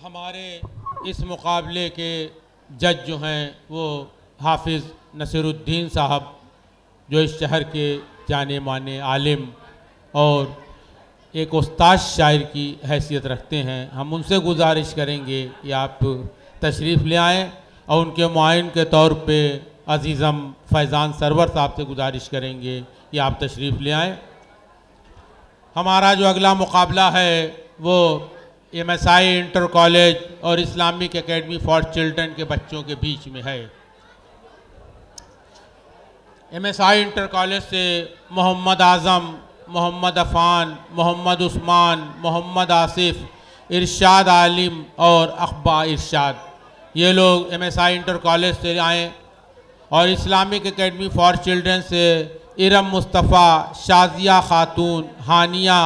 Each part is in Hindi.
हमारे इस मुकाबले के जज जो हैं वो हाफिज़ नसीरुद्दीन साहब, जो इस शहर के जाने माने आलिम और एक उस्ताद शायर की हैसियत रखते हैं। हम उनसे गुजारिश करेंगे कि आप तशरीफ़ ले आएँ और उनके मुआइन के तौर पे अज़ीज़म फैज़ान सरवर साहब से गुजारिश करेंगे कि आप तशरीफ़ ले आएँ। हमारा जो अगला मुकाबला है वो MSI इंटर कॉलेज और इस्लामिक एकेडमी फॉर चिल्ड्रन के बच्चों के बीच में है। MSI इंटर कॉलेज से मोहम्मद आज़म, मोहम्मद अफ़ान, मोहम्मद उस्मान, मोहम्मद आसिफ, इरशाद आलिम और अखबा इरशाद, ये लोग MSI इंटर कॉलेज से आए। और इस्लामिक एकेडमी फॉर चिल्ड्रन से इरम मुस्तफ़ा, शाजिया खातून, हानिया,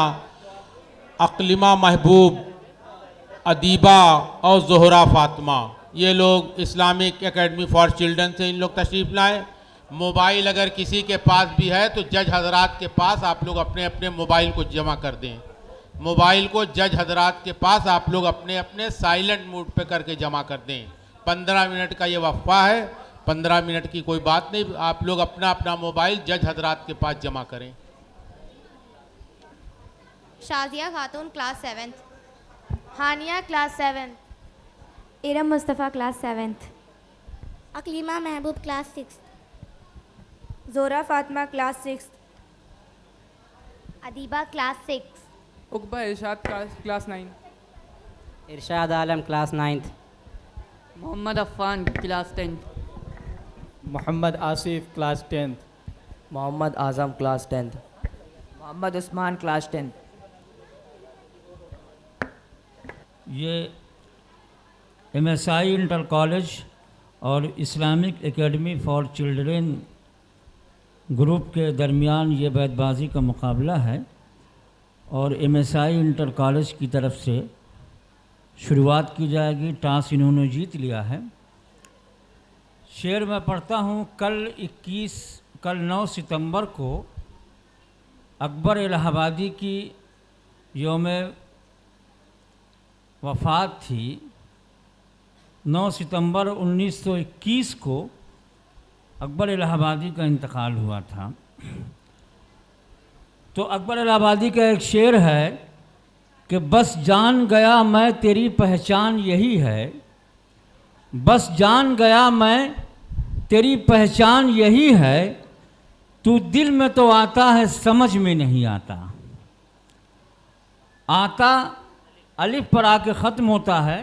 अकलिमा महबूब, अदीबा और ज़ोहरा फ़ातिमा, ये लोग इस्लामिक एकेडमी फॉर चिल्ड्रन से इन लोग तशरीफ़ लाएँ। मोबाइल अगर किसी के पास भी है तो जज हजरात के पास आप लोग अपने अपने मोबाइल को जमा कर दें। मोबाइल को जज हजरात के पास आप लोग अपने अपने साइलेंट मोड पे करके जमा कर दें। 15 मिनट का ये वक्फा है, 15 मिनट की कोई बात नहीं, आप लोग अपना अपना मोबाइल जज हजरात के पास जमा करें। Shazia Khatoon class 7th, Haniya class 7th, Iram Mustafa class 7th, Aklima Mehboob class 6th, Zohra Fatima class 6th, Adiba class 6, Uqba Irshad class 9, Irshad Alam class 9th, Mohammad Affan class 10th, Mohammad Asif class 10th, Mohammad Azam class 10th, Mohammad Usman class 10th। ये MSI इंटर कॉलेज और Islamic academy for children group के दरमियान ये बैतबाजी का मुकाबला है और MSI इंटर कॉलेज की तरफ से शुरुआत की जाएगी। टॉस इन्होंने जीत लिया है। शेर मैं पढ़ता हूँ। कल 9 सितंबर को अकबर इलाहाबादी की यौम वफ़ात थी। 9 सितंबर 1921 को अकबर इलाहाबादी का इंतकाल हुआ था। तो अकबर इलाहाबादी का एक शेर है कि बस जान गया मैं तेरी पहचान यही है, बस जान गया मैं तेरी पहचान यही है, तू दिल में तो आता है समझ में नहीं आता। आता अलिफ पर आके ख़त्म होता है,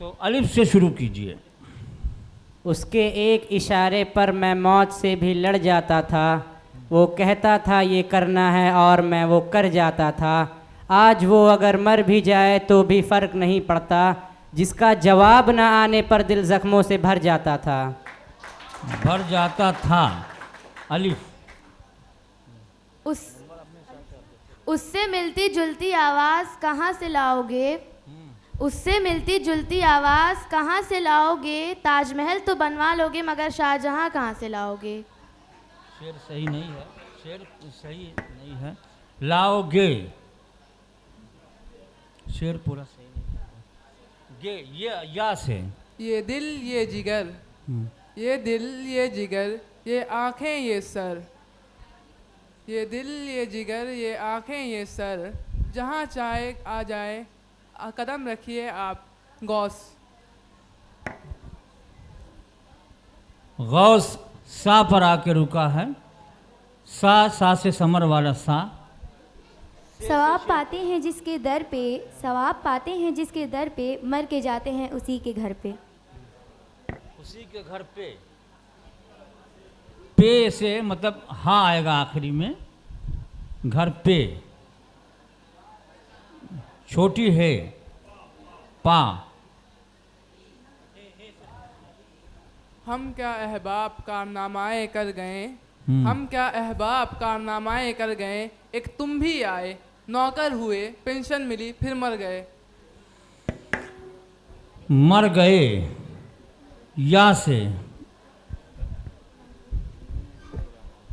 तो अलिफ से शुरू कीजिए। उसके एक इशारे पर मैं मौत से भी लड़ जाता था, वो कहता था ये करना है और मैं वो कर जाता था। आज वो अगर मर भी जाए तो भी फ़र्क नहीं पड़ता, जिसका जवाब न आने पर दिल ज़ख्मों से भर जाता था। भर जाता था अलिफ। उससे मिलती जुलती आवाज़ कहाँ से लाओगे, उससे मिलती जुलती आवाज़ कहाँ से लाओगे, ताजमहल तो बनवा लोगे मगर शाहजहाँ कहाँ से लाओगे। शेर सही नहीं है, शेर सही नहीं है। लाओगे, शेर पूरा सही नहीं है। गे ये या से ये दिल ये जिगर, ये दिल ये जिगर, ये आँखें ये सर, ये दिल ये जिगर, ये आँखें ये सर, जहाँ चाहे आ जाए कदम रखिए आप गौस। गौस सा पर आके रुका है। सा से समर वाला सा। सवाब पाते हैं जिसके दर पे, सवाब पाते हैं जिसके दर पे, मर के जाते हैं उसी के घर पे। उसी के घर पे से मतलब हाँ आएगा आखिरी में। घर पे छोटी है पा। हम क्या अहबाब कारनामाए कर गए, हम क्या अहबाब कारनामाए कर गए, एक तुम भी आए, नौकर हुए, पेंशन मिली, फिर मर गए। मर गए या से।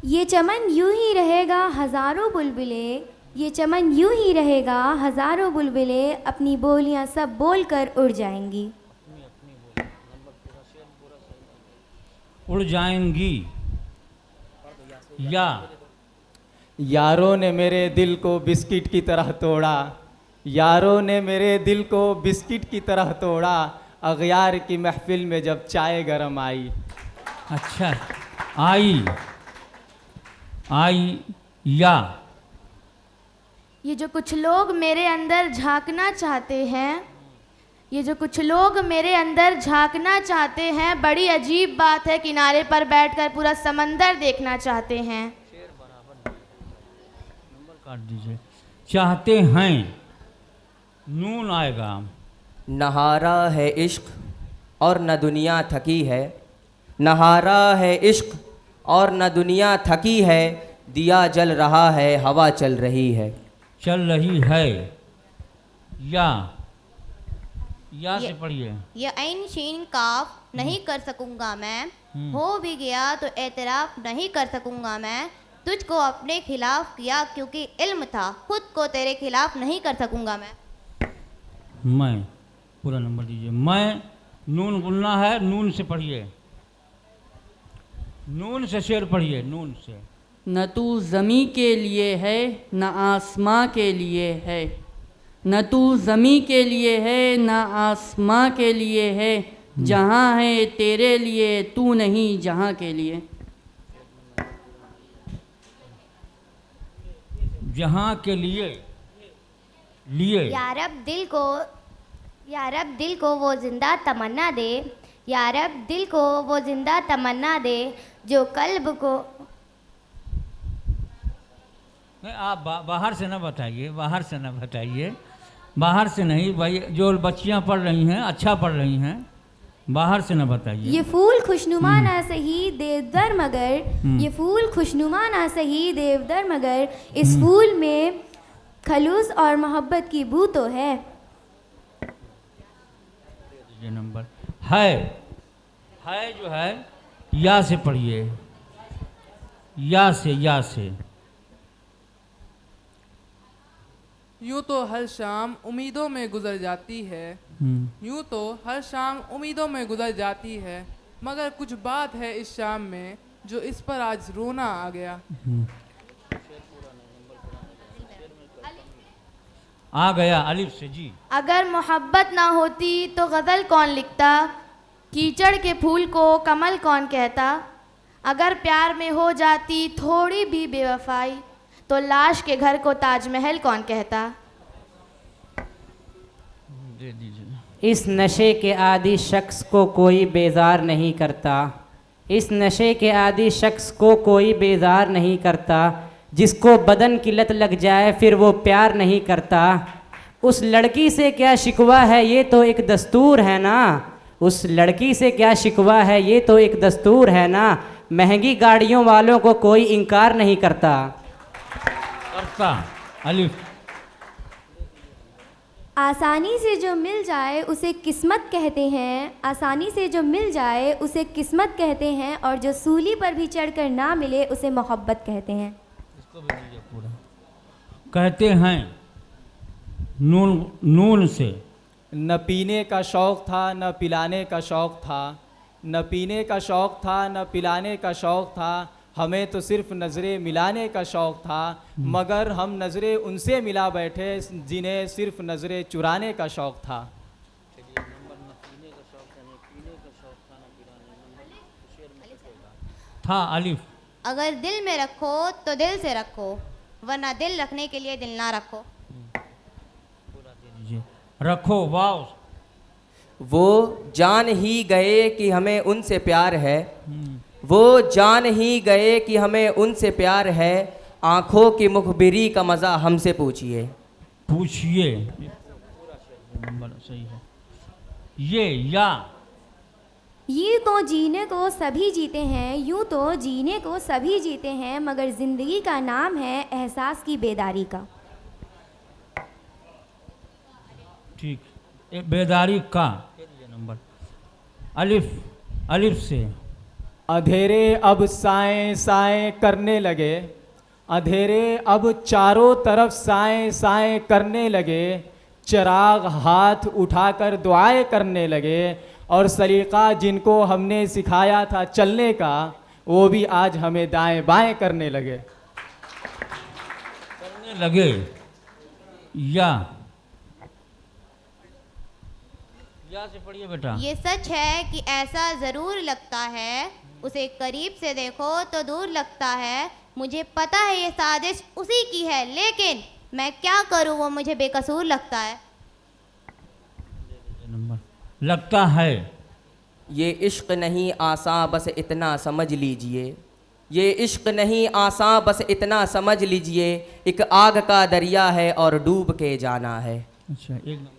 ये चमन यूं ही रहेगा हजारों बुलबुलें, ये चमन यूं ही रहेगा, हजारों बुलबुलें अपनी बोलियां सब बोलकर उड़ जाएंगी। उड़ जाएंगी। या यारों ने मेरे दिल को बिस्किट की तरह तोड़ा, यारों ने मेरे दिल को बिस्किट की तरह तोड़ा, अगयार की महफिल में जब चाय गरम आई। अच्छा, आई आई या ये जो कुछ लोग मेरे अंदर झांकना चाहते हैं, ये जो कुछ लोग मेरे अंदर झांकना चाहते हैं, बड़ी अजीब बात है, किनारे पर बैठकर पूरा समंदर देखना चाहते हैं। काट दीजिए। चाहते हैं, नून आएगा। नहारा है इश्क और न दुनिया थकी है, नहारा है इश्क और न दुनिया थकी है, दिया जल रहा है, हवा चल रही है। चल रही है। या से पढ़िए। ये ऐन शीन काफ नहीं कर सकूंगा मैं, हो भी गया तो एतराफ नहीं कर सकूंगा मैं, तुझको अपने खिलाफ किया क्योंकि इल्म था, खुद को तेरे खिलाफ नहीं कर सकूंगा मैं पूरा नंबर दीजिए। मैं नून गुलना है, नून से पढ़िए। नून से शेर पढ़िए, नून से। न तू ज़मी के लिए है न आसमां के लिए है, न तू ज़मी के लिए है न आसमां के लिए है, जहाँ है तेरे लिए तू नहीं जहाँ के लिए। जहाँ के लिए लिए। या रब दिल को वो जिंदा तमन्ना दे, या रब दिल को वो जिंदा तमन्ना दे, जो कल्ब को। नहीं, आप बाहर से ना बताइए, बाहर से ना बताइए, बाहर से नहीं भाई। जो बच्चियां पढ़ रही हैं अच्छा पढ़ रही हैं, बाहर से ना बताइए। ये फूल खुशनुमा ना सही देवदर मगर, ये फूल खुशनुमा ना सही देवदर मगर, इस फूल में खलूस और मोहब्बत की बू तो है। ये नंबर है जो है, या से पढ़िए। या से। यूँ तो हर शाम उम्मीदों में गुजर जाती है, यूँ तो हर शाम उम्मीदों में गुजर जाती है, मगर कुछ बात है इस शाम में जो इस पर आज रोना आ गया। आ गया अलिफ से जी। अगर मोहब्बत ना होती तो गज़ल कौन लिखता, कीचड़ के फूल को कमल कौन कहता, अगर प्यार में हो जाती थोड़ी भी बेवफाई तो लाश के घर को ताजमहल कौन कहता। दे दीजिए। इस नशे के आदि शख्स को कोई बेजार नहीं करता, इस नशे के आदि शख्स को कोई बेजार नहीं करता, जिसको बदन की लत लग जाए फिर वो प्यार नहीं करता। उस लड़की से क्या शिकवा है ये तो एक दस्तूर है ना, उस लड़की से क्या शिकवा है ये तो एक दस्तूर है ना, महंगी गाड़ियों वालों को कोई इनकार नहीं करता। अलिफ। आसानी से जो मिल जाए उसे किस्मत कहते हैं, आसानी से जो मिल जाए उसे किस्मत कहते हैं, और जो सूली पर भी चढ़कर ना मिले उसे मोहब्बत कहते हैं। इसको भी दीजिए पूरा। कहते हैं, नून से। न पीने का शौक़ था न पिलाने का शौक़ था, न पीने का शौक़ था न पिलाने का शौक़ था, हमें तो सिर्फ नज़रें मिलाने का शौक़ था, मगर हम नज़रें उनसे मिला बैठे जिन्हें सिर्फ नज़रें चुराने का शौक़ था। था अलिफ। अगर दिल में रखो तो दिल से रखो, वरना दिल रखने के लिए दिल ना रखो। रखो वाव। वो जान ही गए कि हमें उनसे प्यार है, वो जान ही गए कि हमें उनसे प्यार है, आँखों की मुखबिरी का मज़ा हमसे पूछिए। पूछिए। नंबर सही है। ये या यूँ तो जीने को सभी जीते हैं, यूँ तो जीने को सभी जीते हैं, मगर ज़िंदगी का नाम है एहसास की बेदारी का। ठीक। बेदारी का नंबर। अलिफ से। अंधेरे अब साएं साएं करने लगे, अंधेरे अब चारों तरफ साएं साएं करने लगे, चिराग हाथ उठाकर दुआएं करने लगे, और सलीका जिनको हमने सिखाया था चलने का वो भी आज हमें दाएं बाएं करने लगे। करने लगे या से पढ़िए बेटा। ये सच है कि ऐसा ज़रूर लगता है, उसे करीब से देखो तो दूर लगता है। मुझे पता है ये साजिश उसी की है, लेकिन मैं क्या करूं, वो मुझे बेकसूर लगता है। लगता है ये इश्क नहीं आसा बस इतना समझ लीजिए, ये इश्क नहीं आसा बस इतना समझ लीजिए, एक आग का दरिया है और डूब के जाना है। अच्छा, एक नंबर।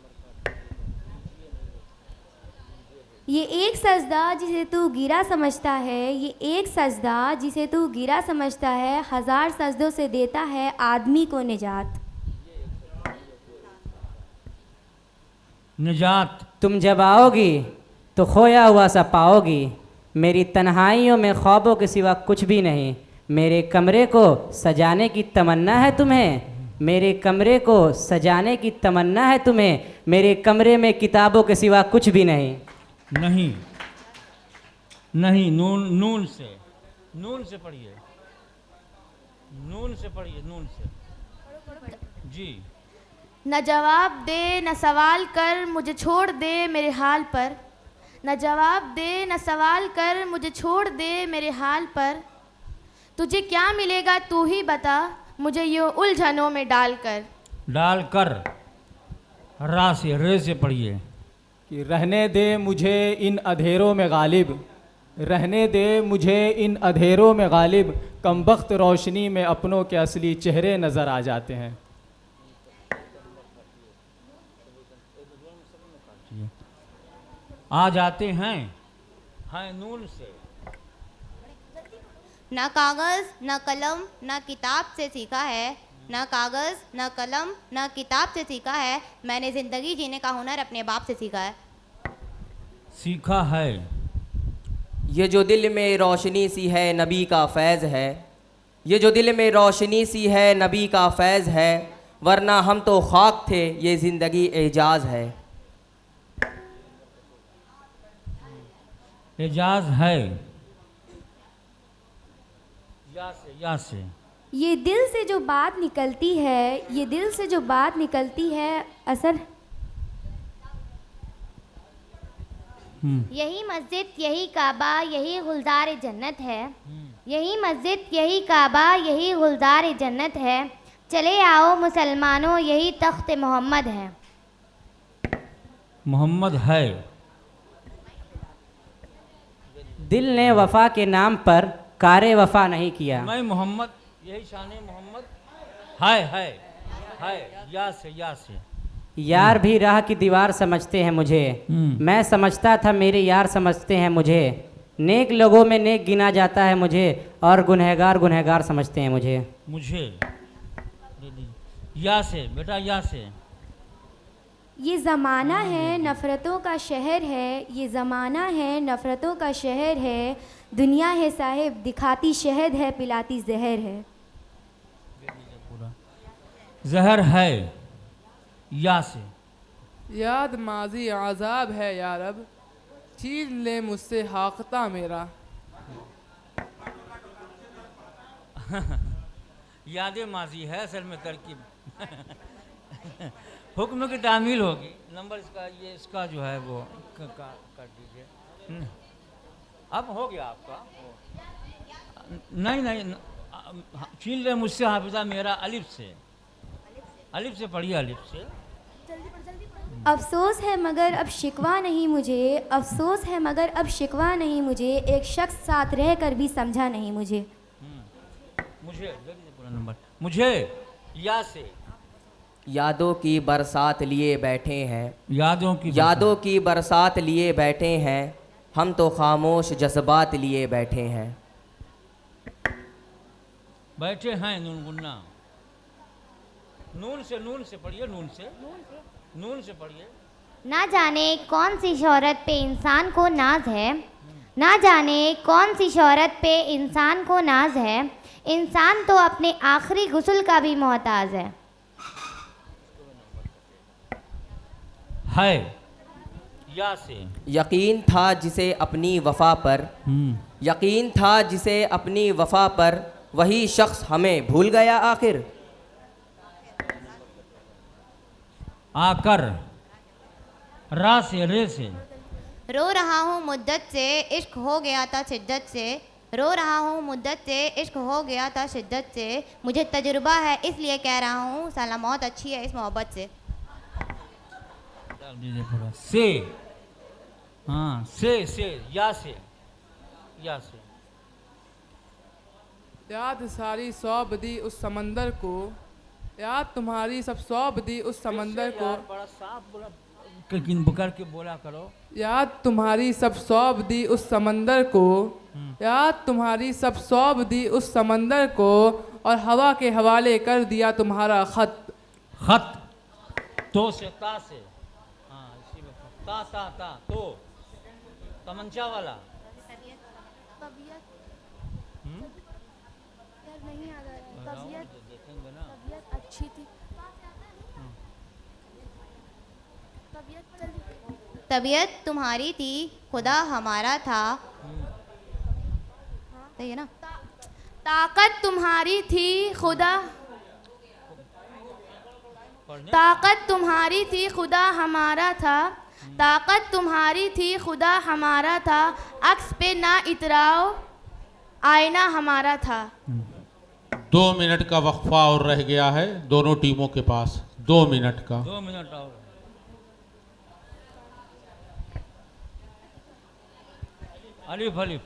ये एक सजदा जिसे तू गिरा समझता है, ये एक सजदा जिसे तू गिरा समझता है, 1000 सजदों से देता है आदमी को निजात। निजात। तुम जब आओगी तो खोया हुआ सा पाओगी, मेरी तन्हाइयों में ख्वाबों के सिवा कुछ भी नहीं। मेरे कमरे को सजाने की तमन्ना है तुम्हें, मेरे कमरे को सजाने की तमन्ना है तुम्हें, मेरे कमरे में किताबों के सिवा कुछ भी नहीं। नहीं नहीं, नून से पढ़िए, नून से पढ़िए, नून से जी। न जवाब दे न सवाल कर, मुझे छोड़ दे मेरे हाल पर। न जवाब दे न सवाल कर, मुझे छोड़ दे मेरे हाल पर। तुझे क्या मिलेगा तू ही बता, मुझे यूँ उलझनों में डालकर। डालकर रे से पढ़िए। कि रहने दे मुझे इन अंधेरों में गालिब, रहने दे मुझे इन अंधेरों में गालिब, कमबख्त रोशनी में अपनों के असली चेहरे नज़र आ जाते हैं। आ जाते हैं नून से। ना कागज़ ना कलम ना किताब से सीखा है, ना कागज़ ना कलम ना किताब से सीखा है, मैंने ज़िंदगी जीने का हुनर अपने बाप से सीखा है। सीखा है। ये जो दिल में रोशनी सी है नबी का फैज़ है, ये जो दिल में रोशनी सी है नबी का फैज़ है, वरना हम तो खाक थे ये ज़िंदगी एजाज़ है। एजाज़ है। या से ये दिल से जो बात निकलती है, ये दिल से जो बात निकलती है, असर। यही मस्जिद यही काबा यही गुलजार जन्नत है, यही मस्जिद यही काबा यही गुलजार जन्नत है, चले आओ मुसलमानों यही तख्त मोहम्मद है। मोहम्मद है। दिल ने वफा के नाम पर कारे वफा नहीं किया। मैं मोहम्मद यही शान मोहम्मद है। या से यार भी राह की दीवार समझते हैं मुझे, मैं समझता था मेरे यार समझते हैं मुझे। नेक लोगों में नेक गिना जाता है मुझे, और गुनहगार समझते हैं मुझे। या से बेटा, या से। ये ज़माना है नफ़रतों का शहर है, ये ज़माना है नफ़रतों का शहर है, दुनिया है साहिब दिखाती शहद है पिलाती जहर है। जहर है। या से। याद माजी आज़ाब है यार, अब छीन ले मुझसे हाकता मेरा। याद माजी है असल में तरकीब। हुक्म की तामील होगी। नंबर इसका ये इसका जो है वो कर दीजिए। अब हो गया आपका। नहीं छीन ले मुझसे हाफिजा मेरा, अलिफ से पढ़िए, अलिफ से। अफसोस है मगर अब शिकवा नहीं मुझे, अफसोस है मगर अब शिकवा नहीं मुझे, एक शख्स साथ रह कर भी समझा नहीं मुझे। पूरा नंबर। मुझे या से। यादों की बरसात लिए बैठे हैं, यादों की बरसात लिए बैठे हैं, हम तो खामोश जज्बात लिए बैठे हैं। बैठे हैं नून गुन्ना। नून से पढ़िए, नून से पढ़िए। ना जाने कौन सी शोहरत पे इंसान को नाज है, ना जाने कौन सी शोहरत पे इंसान को नाज है, इंसान तो अपने आखिरी गुस्ल का भी मोहताज है या से यकीन था जिसे अपनी वफा पर, यकीन था जिसे अपनी वफा पर, वही शख्स हमें भूल गया आखिर। आकर रा से रे से रो रहा हूँ मुद्दत से, इश्क हो गया था शिद्दत से। रो रहा हूँ मुद्दत से, इश्क हो गया था शिद्दत से। मुझे तजुर्बा है इसलिए कह रहा हूँ, साला मौत अच्छी है इस मोहब्बत से। डाल दीजिए पूरा से, हाँ से या से, या से। याद सारी सौंप दी उस समंदर को, याद तुम्हारी सब सौंप दी उस समंदर को। बड़ा साफ बोला, लेकिन बुकर के बोला करो। याद तुम्हारी सब सौंप दी उस समंदर को, याद तुम्हारी सब सौंप दी उस समंदर को, और हवा के हवाले कर दिया तुम्हारा खत। खत तो से ता से, हाँ इसी में ता तो तमंचा वाला। अच्छी थी। तबीयत तुम्हारी थी खुदा हमारा था। सही है ना? ताकत तुम्हारी थी खुदा, ताकत तुम्हारी थी खुदा हमारा था। ताकत तुम्हारी थी खुदा हमारा था। अक्स पे ना इतराओ आईना हमारा था। 2 मिनट का वक्फा और रह गया है दोनों टीमों के पास, 2 मिनट का। 2 मिनट और। अलिफ अलिफ।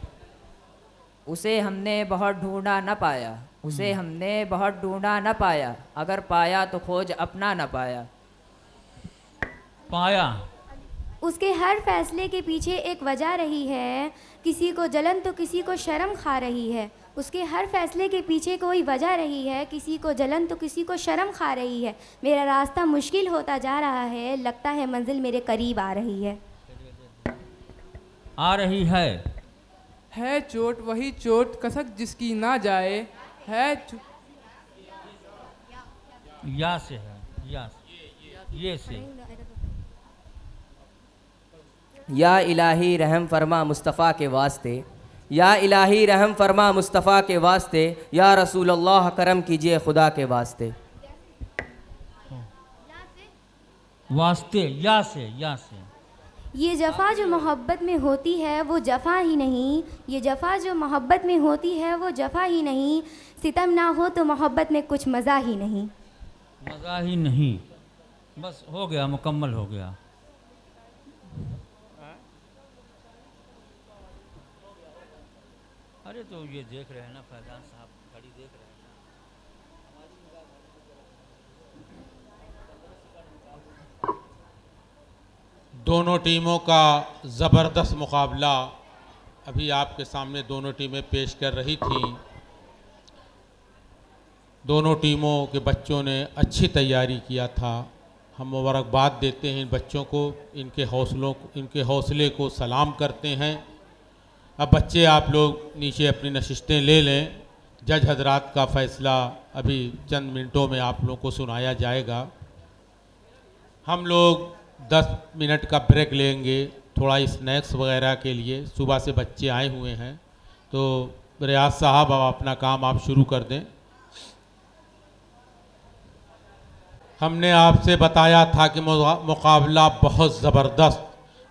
उसे हमने बहुत ढूंढा न पाया, उसे हमने बहुत ढूंढा न पाया, अगर पाया तो खोज अपना न पाया। पाया उसके हर फैसले के पीछे एक वजह रही है, किसी को जलन तो किसी को शर्म खा रही है। उसके हर फैसले के पीछे कोई वजह रही है, किसी को जलन तो किसी को शर्म खा रही है। मेरा रास्ता मुश्किल होता जा रहा है, लगता है मंजिल मेरे करीब आ रही है। आ रही है चोट वही चोट कसक जिसकी ना जाए। है या से है, या से, ये से। या इलाही रहम फरमा मुस्तफ़ा के वास्ते, या इलाही रहम फरमा मुस्तफ़ा के वास्ते, या रसूल अल्लाह करम कीजिए खुदा के वास्ते। वास्ते या से, या से। ये जफ़ा जो मोहब्बत में होती है वो जफ़ा ही नहीं, ये जफ़ा जो मोहब्बत में होती है वो जफ़ा ही नहीं। सितम ना हो तो मोहब्बत में कुछ मज़ा ही नहीं। मज़ा ही नहीं, बस हो गया, मुकम्मल हो गया। अरे तो ये देख रहे हैं ना फैजान साहब, खड़ी देख रहे हैं। दोनों टीमों का ज़बरदस्त मुकाबला अभी आपके सामने दोनों टीमें पेश कर रही थी। दोनों टीमों के बच्चों ने अच्छी तैयारी किया था। हम मुबारकबाद देते हैं इन बच्चों को, इनके हौसले को सलाम करते हैं। अब बच्चे आप लोग नीचे अपनी नशिस्तें ले लें। जज हजरात का फ़ैसला अभी चंद मिनटों में आप लोगों को सुनाया जाएगा। हम लोग 10 मिनट का ब्रेक लेंगे, थोड़ा स्नैक्स वगैरह के लिए। सुबह से बच्चे आए हुए हैं, तो रियाज साहब अब अपना काम आप शुरू कर दें। हमने आपसे बताया था कि मुकाबला बहुत ज़बरदस्त,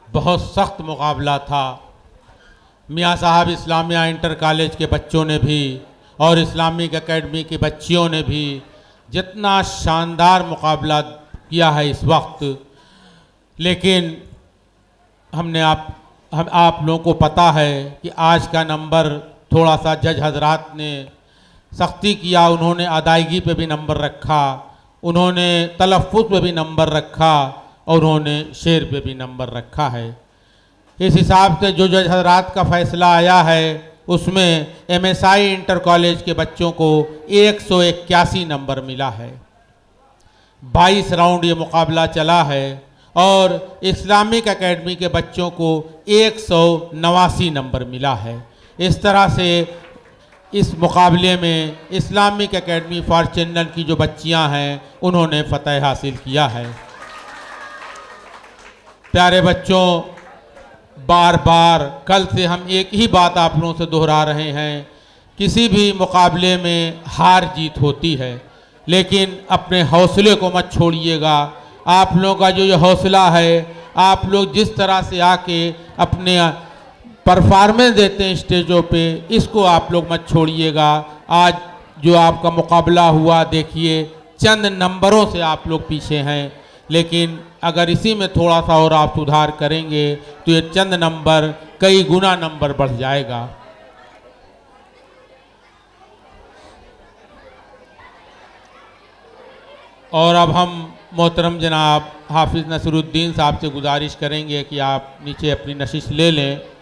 बहुत सख्त मुकाबला था। मियाँ साहब इस्लामिया इंटर कॉलेज के बच्चों ने भी और इस्लामिक एकेडमी की बच्चियों ने भी जितना शानदार मुकाबला किया है इस वक्त, लेकिन हम आप लोगों को पता है कि आज का नंबर थोड़ा सा जज हजरात ने सख्ती किया। उन्होंने अदायगी पे भी नंबर रखा, उन्होंने तलफ़्फ़ुज़ पे भी नंबर रखा और उन्होंने शेर पे भी नंबर रखा है। इस हिसाब से जो जज हजरात का फ़ैसला आया है उसमें MSI इंटर कॉलेज के बच्चों को 181 नंबर मिला है। 22 राउंड ये मुकाबला चला है और इस्लामिक एकेडमी के बच्चों को 189 नंबर मिला है। इस तरह से इस मुकाबले में इस्लामिक एकेडमी फॉर चिल्ड्रन की जो बच्चियां हैं उन्होंने फ़तह हासिल किया है। प्यारे बच्चों, बार बार कल से हम एक ही बात आप लोगों से दोहरा रहे हैं, किसी भी मुकाबले में हार जीत होती है, लेकिन अपने हौसले को मत छोड़िएगा। आप लोगों का जो ये हौसला है, आप लोग जिस तरह से आके अपने परफॉर्मेंस देते हैं स्टेजों पे, इसको आप लोग मत छोड़िएगा। आज जो आपका मुकाबला हुआ, देखिए चंद नंबरों से आप लोग पीछे हैं, लेकिन अगर इसी में थोड़ा सा और आप सुधार करेंगे तो ये चंद नंबर कई गुना नंबर बढ़ जाएगा। और अब हम मोहतरम जनाब हाफिज़ नसरुद्दीन साहब से गुजारिश करेंगे कि आप नीचे अपनी नशिश ले लें